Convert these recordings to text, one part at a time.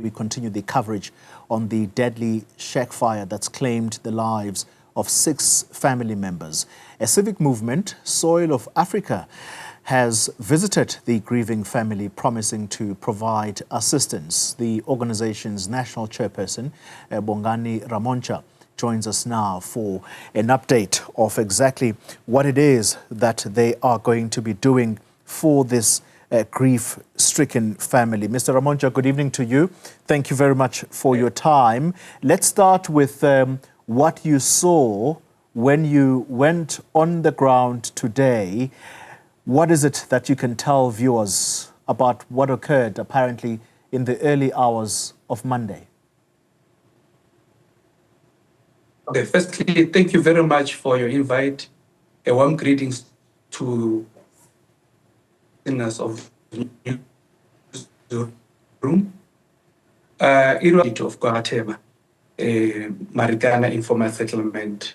We continue the coverage on the deadly shack fire that's claimed the lives of 6 family members. A civic movement, Soil of Africa, has visited the grieving family, promising to provide assistance. The organization's national chairperson, Bongani Ramontja, joins us now for an update of exactly what it is that they are going to be doing for this grief-stricken family. Mr. Ramontja, good evening to you. Thank you very much for your time. Let's start with what you saw when you went on the ground today. What is it that you can tell viewers about what occurred apparently in the early hours of Monday? Okay, firstly, thank you very much for your invite. A warm greetings to listeners of Newzroom. It was of Guatema, Marikana informal settlement.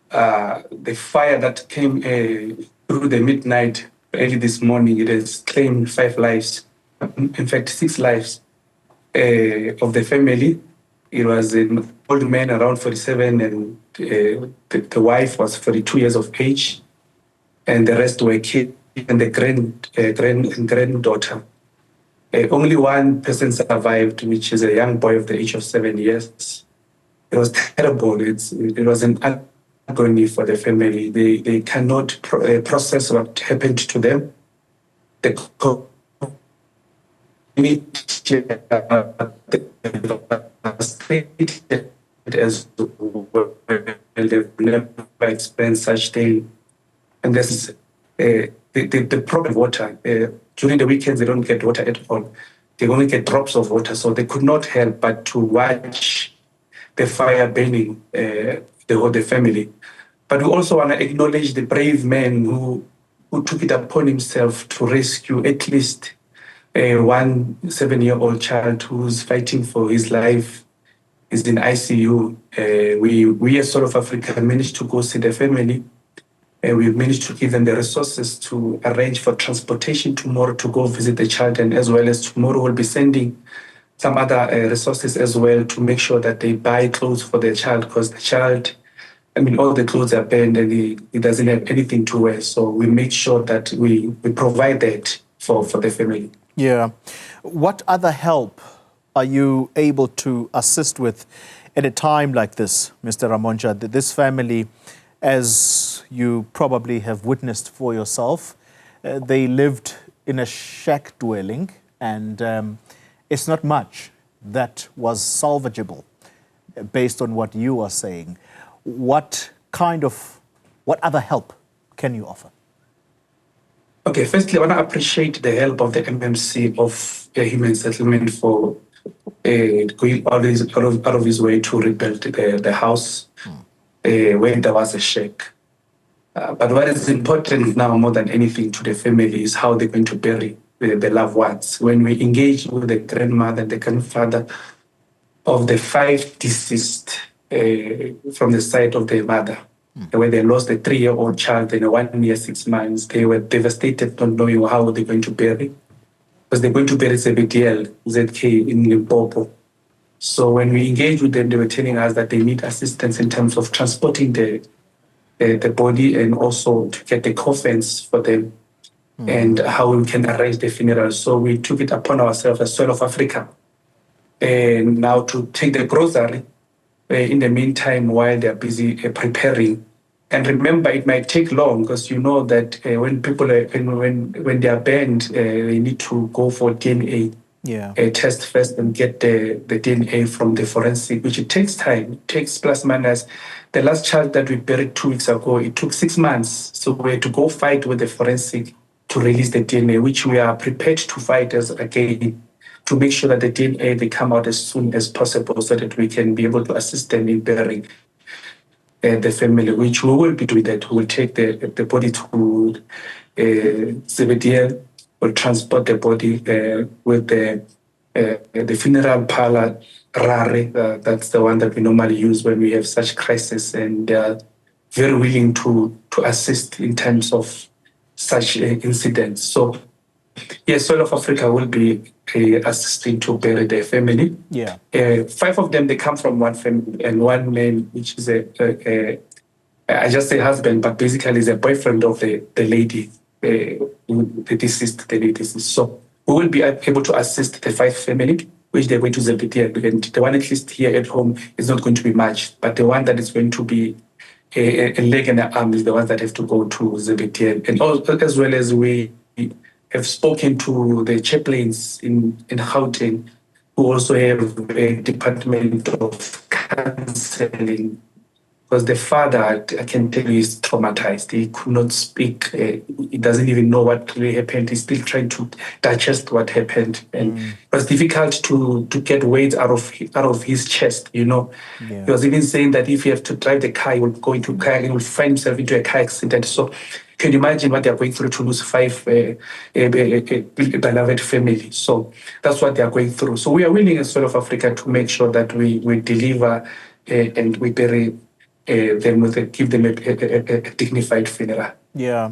The fire that came through the midnight early this morning, it has claimed 5 lives, in fact 6 lives of the family. It was an old man around 47 and the wife was 42 years of age, and the rest were kids and the granddaughter. Only one person survived, which is a young boy of the age of 7 years. It was terrible. It was an agony for the family. They cannot process what happened to them. The community as well. They've never experienced such thing. And this is the problem of water. During the weekends, they don't get water at all. They only get drops of water, so they could not help but to watch the fire burning the family. But we also want to acknowledge the brave man who took it upon himself to rescue at least one 7-year-old child who's fighting for his life. Is in ICU. We as Soil of Africa managed to go see the family. We've managed to give them the resources to arrange for transportation tomorrow to go visit the child, and as well as tomorrow we'll be sending some other resources as well to make sure that they buy clothes for their child, because the child, all the clothes are banned and he doesn't have anything to wear. So we make sure that we provide that for the family. Yeah. What other help are you able to assist with at a time like this, Mr. Ramontja? This family, as you probably have witnessed for yourself, they lived in a shack dwelling, and it's not much that was salvageable based on what you are saying. What other help can you offer? Okay, firstly, I want to appreciate the help of the MMC of Human Settlement for going out of his way to rebuild the house when there was a shack. But what is important now more than anything to the family is how they're going to bury the loved ones. When we engage with the grandmother and the grandfather of the 5 deceased from the side of their mother, where they lost a 3-year-old child and a 1 year 6 months, they were devastated not knowing how they're going to bury. Because they're going to bury CBTL, ZK in Limpopo. So when we engage with them, they were telling us that they need assistance in terms of transporting the body and also to get the coffins for them and how we can arrange the funeral. So we took it upon ourselves as Soil of Africa and now to take the grocery in the meantime while they're busy preparing. And remember, it might take long because you know that when people when they are banned, they need to go for DNA test first and get the DNA from the forensic, which it takes time. It takes plus minus. The last child that we buried 2 weeks ago, it took 6 months. So we had to go fight with the forensic to release the DNA, which we are prepared to fight as again to make sure that the DNA they come out as soon as possible so that we can be able to assist them in burying the family, which we will be doing that. We will take the body to CBDL, we'll transport the body with the funeral parlor, RARE, that's the one that we normally use when we have such crisis, and they are very willing to assist in terms of such incidents. So yes, Soil of Africa will be assisting to bury their family. Yeah. 5 of them, they come from one family, and one man, which is I just say husband, but basically is a boyfriend of the lady, the deceased, the lady deceased. So we will be able to assist the 5 family, which they're going to Zebedian. And the one at least here at home is not going to be much, but the one that is going to be a leg and an arm is the ones that have to go to Zebedian. And as well as we have spoken to the chaplains in Gauteng, who also have a department of counseling. Because the father, I can tell you, is traumatized. He could not speak. He doesn't even know what really happened. He's still trying to digest what happened. And it was difficult to get words out of his chest, you know. Yeah. He was even saying that if he have to drive the car, he will go into a car and he will find himself into a car accident. So can you imagine what they're going through to lose 5 beloved family? So that's what they are going through. So we are willing as South Africa to make sure that we deliver and we bury them give them a dignified funeral. Yeah,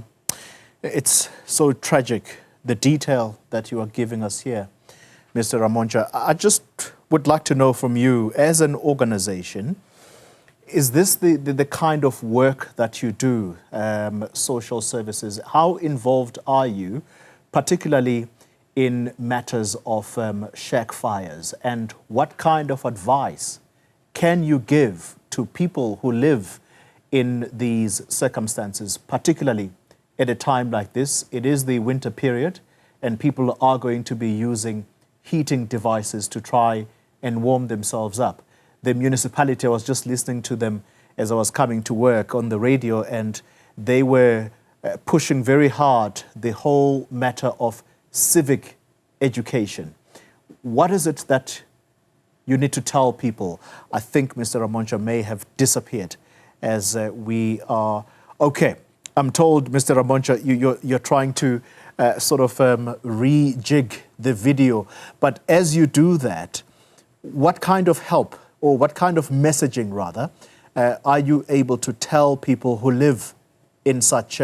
it's so tragic, the detail that you are giving us here, Mr. Ramontja. I just would like to know from you, as an organization, is this the kind of work that you do, social services? How involved are you, particularly in matters of shack fires? And what kind of advice can you give to people who live in these circumstances, particularly at a time like this? It is the winter period, and people are going to be using heating devices to try and warm themselves up. The municipality, I was just listening to them as I was coming to work on the radio, and they were pushing very hard the whole matter of civic education. What is it that you need to tell people? I think Mr. Ramontja may have disappeared as we are. Okay, I'm told, Mr. Ramontja, you're trying to sort of rejig the video. But as you do that, what kind of help, or what kind of messaging rather, are you able to tell people who live in such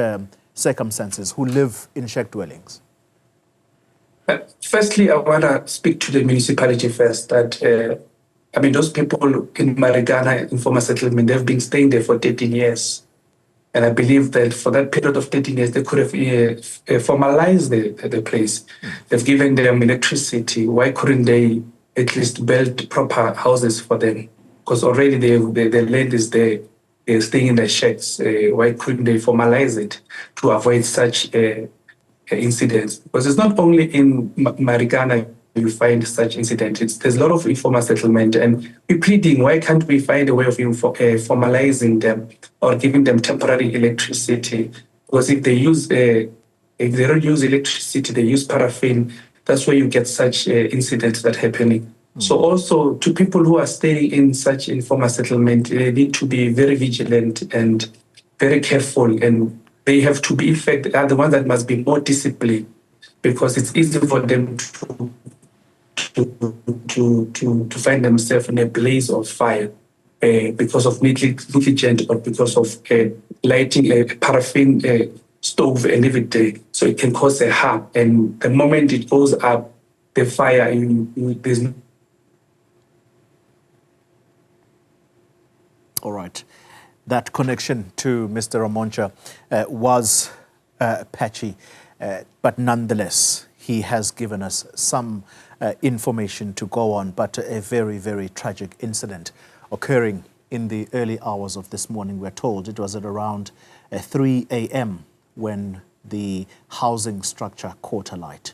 circumstances, who live in shack dwellings? Firstly, I want to speak to the municipality first. That those people in Marikana informal settlement, they've been staying there for 13 years. And I believe that for that period of 13 years, they could have formalized the place. They've given them electricity. Why couldn't they at least build proper houses for them? Because already the land is there. They're staying in the shacks. Why couldn't they formalize it to avoid such incidents? Because it's not only in Marikana you find such incidents. There's a lot of informal settlement, and we're pleading, why can't we find a way of formalizing them or giving them temporary electricity? Because if they don't use electricity, they use paraffin, that's where you get such incidents that happening. So also to people who are staying in such informal settlement, they need to be very vigilant and very careful, and they have to be, in fact, they are the ones that must be more disciplined, because it's easy for them to find themselves in a blaze of fire because of negligent or because of lighting a paraffin stove and leave it there. So it can cause a harm. And the moment it goes up, the fire, there's no. All right. That connection to Mr. Ramontja was patchy, but nonetheless, he has given us some information to go on, but a very, very tragic incident occurring in the early hours of this morning. We're told it was at around 3 a.m. when the housing structure caught alight.